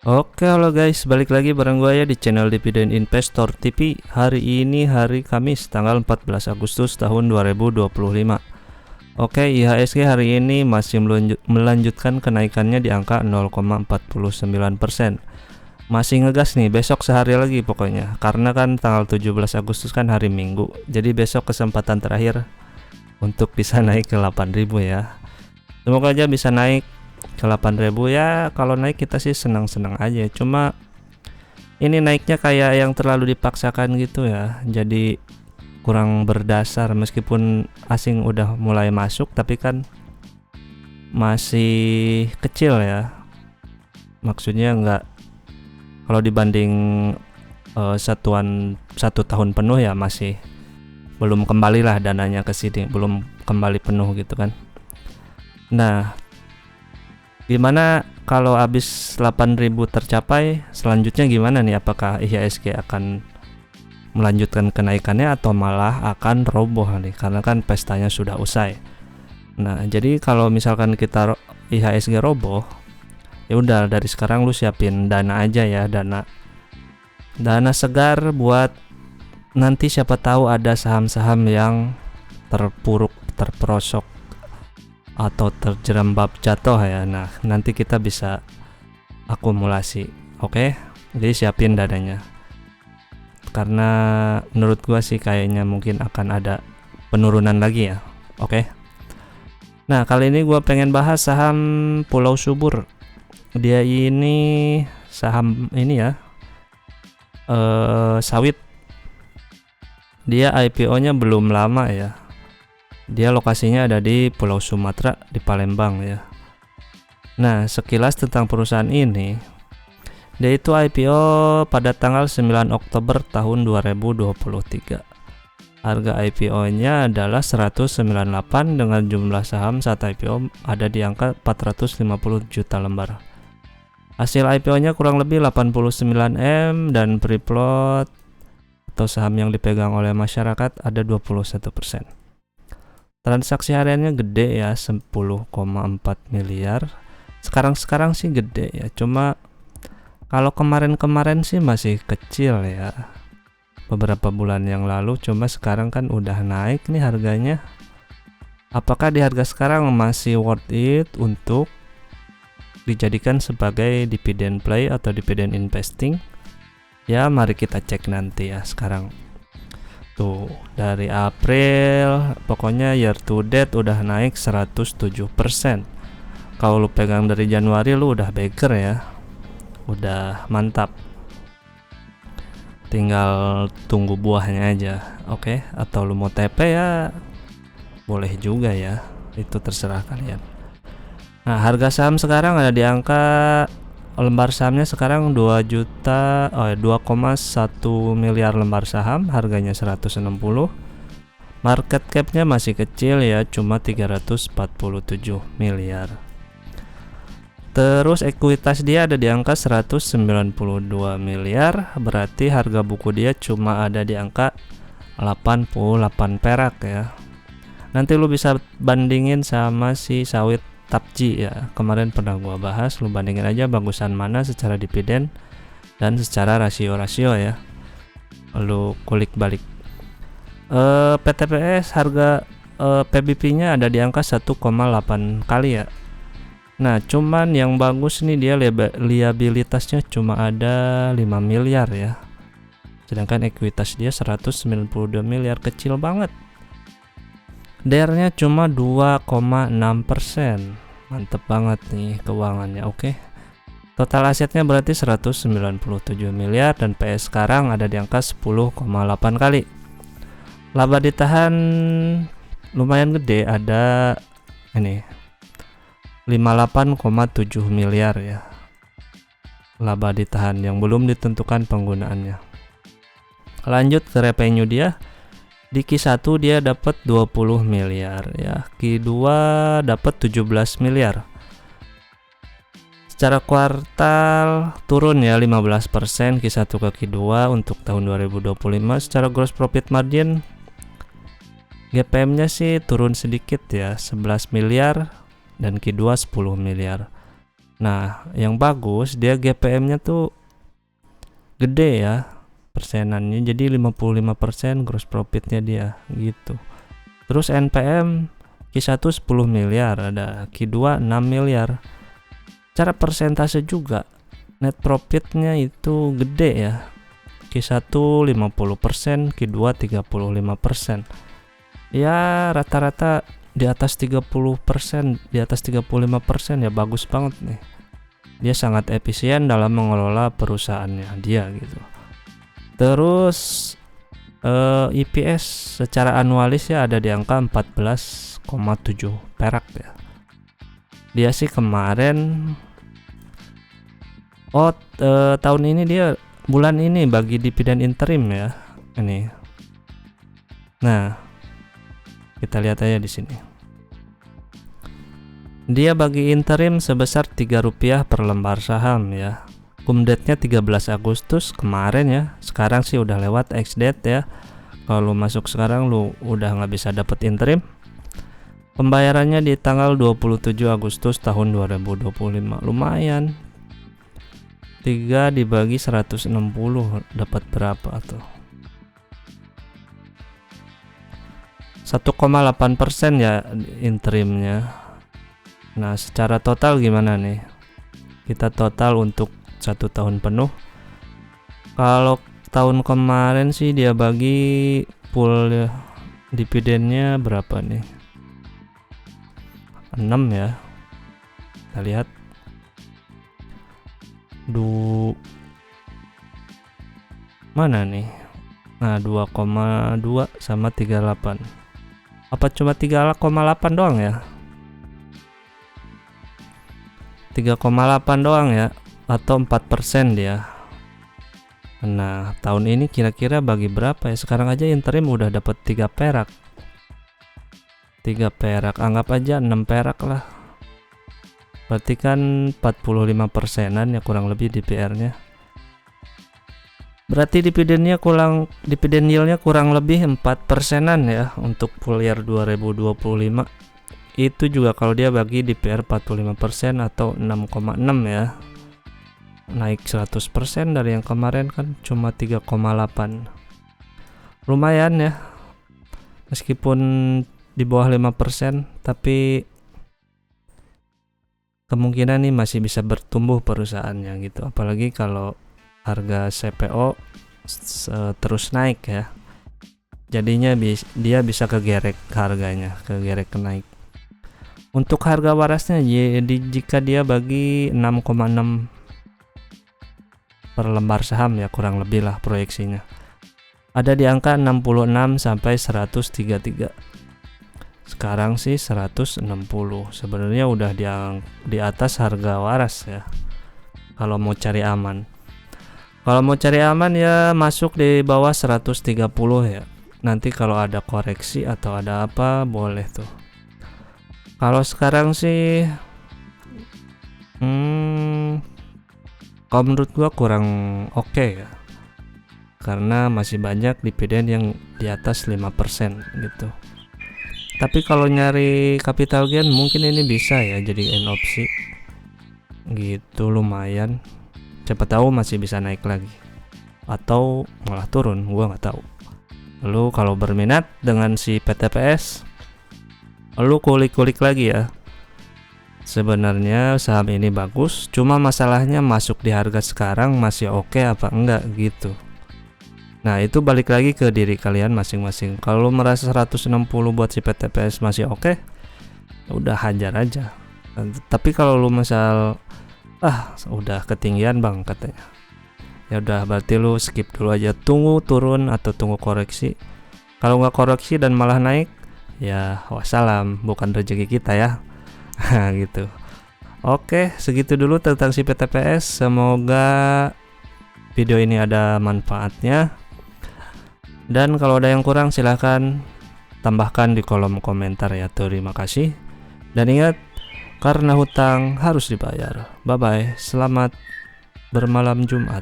Oke, halo guys, balik lagi bareng gue ya di channel Dividend Investor TV. Hari ini hari Kamis tanggal 14 Agustus tahun 2025. Oke, IHSG hari ini masih melanjutkan kenaikannya di angka 0,49%. Masih ngegas nih, besok sehari lagi pokoknya. Karena kan tanggal 17 Agustus kan hari Minggu. Jadi besok kesempatan terakhir untuk bisa naik ke 8.000 ya. Semoga aja bisa naik ke 8.000 ya. Kalau naik kita sih senang-senang aja, cuma ini naiknya kayak yang terlalu dipaksakan gitu ya, jadi kurang berdasar. Meskipun asing udah mulai masuk, tapi kan masih kecil ya, maksudnya nggak, kalau dibanding satu tahun penuh ya masih belum kembali lah dananya ke sini, belum kembali penuh gitu kan. Nah, gimana kalau habis 8.000 tercapai, selanjutnya gimana nih? Apakah IHSG akan melanjutkan kenaikannya atau malah akan roboh nih? Karena kan pestanya sudah usai. Nah, jadi kalau misalkan kita IHSG roboh, ya udah dari sekarang lu siapin dana aja ya, dana segar buat nanti siapa tahu ada saham-saham yang terpuruk, terperosok atau terjerembab jatuh ya. Nah, nanti kita bisa akumulasi. Oke? Jadi siapin dananya. Karena menurut gua sih kayaknya mungkin akan ada penurunan lagi ya. Oke? Nah, kali ini gua pengen bahas saham Pulau Subur. Dia ini saham ini ya, sawit. Dia IPO-nya belum lama ya. Dia lokasinya ada di Pulau Sumatera, di Palembang ya. Nah, sekilas tentang perusahaan ini, dia itu IPO pada tanggal 9 Oktober tahun 2023. Harga IPO-nya adalah 198 dengan jumlah saham saat IPO ada di angka 450 juta lembar. Hasil IPO-nya kurang lebih 89 M dan free float atau saham yang dipegang oleh masyarakat ada 21%. Transaksi hariannya gede ya, 10,4 miliar. Sekarang sih gede ya, cuma kalau kemarin sih masih kecil ya, beberapa bulan yang lalu. Cuma sekarang kan udah naik nih harganya. Apakah di harga sekarang masih worth it untuk dijadikan sebagai dividend play atau dividend investing? Ya, mari kita cek nanti ya. Sekarang tuh dari April, pokoknya year to date udah naik 107%. Kalau lu pegang dari Januari lu udah baker ya, udah mantap. Tinggal tunggu buahnya aja. Oke? Atau lu mau TP ya boleh juga ya, itu terserah kalian. Nah, harga saham sekarang ada di angka, lembar sahamnya sekarang 2,1 miliar lembar saham, harganya 160. Market capnya masih kecil ya, cuma 347 miliar. Terus ekuitas dia ada di angka 192 miliar, berarti harga buku dia cuma ada di angka 88 perak ya. Nanti lu bisa bandingin sama si sawit Tapji ya, kemarin pernah gua bahas. Lu bandingin aja bagusan mana secara dividen dan secara rasio ya. Lu kulik balik. PTPS harga PBP-nya ada di angka 1,8 kali ya. Nah, cuman yang bagus nih dia liabilitasnya cuma ada 5 miliar ya. Sedangkan ekuitas dia 192 miliar, kecil banget. DER-nya cuma 2,6%. Mantep banget nih keuangannya. Oke. Total asetnya berarti 197 miliar dan PS sekarang ada di angka 10,8 kali. Laba ditahan lumayan gede, ada ini 58,7 miliar ya. Laba ditahan yang belum ditentukan penggunaannya. Lanjut ke revenue dia. Di Q1 dia dapat 20 miliar ya, Q2 dapat 17 miliar. Secara kuartal turun ya 15% Q1 ke Q2 untuk tahun 2025. Secara gross profit margin GPM-nya sih turun sedikit ya, 11 miliar dan Q2 10 miliar. Nah, yang bagus dia GPM-nya tuh gede ya persenannya, jadi 55% gross profitnya dia gitu. Terus NPM Q1 10 miliar, ada Q2 6 miliar. Cara persentase juga net profitnya itu gede ya. Q1 50%, Q2 35%. Ya rata-rata di atas 30%, di atas 35% ya bagus banget nih. Dia sangat efisien dalam mengelola perusahaannya dia gitu. Terus EPS secara anualis ya ada di angka 14,7 perak ya. Dia sih kemarin tahun ini dia bulan ini bagi dividen interim ya ini. Nah, kita lihat aja di sini. Dia bagi interim sebesar Rp3 per lembar saham ya. Date-nya 13 Agustus kemarin ya. Sekarang sih udah lewat ex-date ya. Kalau lu masuk sekarang lu udah nggak bisa dapet interim. Pembayarannya di tanggal 27 Agustus tahun 2025. Lumayan. 3 dibagi 160 dapat berapa tuh? 1,8% ya interimnya. Nah, secara total gimana nih? Kita total untuk 1 tahun penuh. Kalau tahun kemarin sih dia bagi pool ya, dividennya berapa nih? 6 ya. Kita lihat. Mana nih? Nah, 2,2 sama 38. Apa cuma 3,8 doang ya? 3,8 doang ya, atau 4% dia. Nah, tahun ini kira-kira bagi berapa ya? Sekarang aja interim udah dapat 3 perak. 3 perak, anggap aja 6 perak lah. Berarti kan 45%-an ya kurang lebih DPR-nya. Berarti dividen yield-nya kurang lebih 4%-an ya untuk full year 2025. Itu juga kalau dia bagi DPR 45% atau 6,6 ya. Naik 100% dari yang kemarin kan cuma 3,8. Lumayan ya. Meskipun di bawah 5%, tapi kemungkinan nih masih bisa bertumbuh perusahaannya gitu. Apalagi kalau harga CPO terus naik ya. Jadinya dia bisa kegerek harganya, kegerek naik. Untuk harga warasnya jika dia bagi 6,6 per lembar saham ya kurang lebih lah proyeksinya. Ada di angka 66 sampai 133. Sekarang sih 160. Sebenarnya udah di atas harga waras ya. Kalau mau cari aman. Kalau mau cari aman ya masuk di bawah 130 ya. Nanti kalau ada koreksi atau ada apa boleh tuh. Kalau sekarang sih kalau menurut gua kurang oke ya. Karena masih banyak dividen yang di atas 5% gitu. Tapi kalau nyari capital gain mungkin ini bisa ya jadiin opsi. Gitu lumayan. Siapa tahu masih bisa naik lagi. Atau malah turun, gua nggak tahu. Lalu kalau berminat dengan si PTPS, lu kulik-kulik lagi ya. Sebenarnya saham ini bagus, cuma masalahnya masuk di harga sekarang masih oke apa enggak gitu. Nah, itu balik lagi ke diri kalian masing-masing. Kalau lu merasa 160 buat si PTPS masih oke, udah hajar aja. Tapi kalau lu misal udah ketinggian bang katanya, ya udah berarti lu skip dulu aja, tunggu turun atau tunggu koreksi. Kalau nggak koreksi dan malah naik, ya wassalam, bukan rezeki kita ya. Gitu. Oke, segitu dulu tentang si PTPS. Semoga video ini ada manfaatnya. Dan kalau ada yang kurang silahkan tambahkan di kolom komentar ya. Terima kasih. Dan ingat, karena hutang harus dibayar. Bye bye. Selamat bermalam Jumat.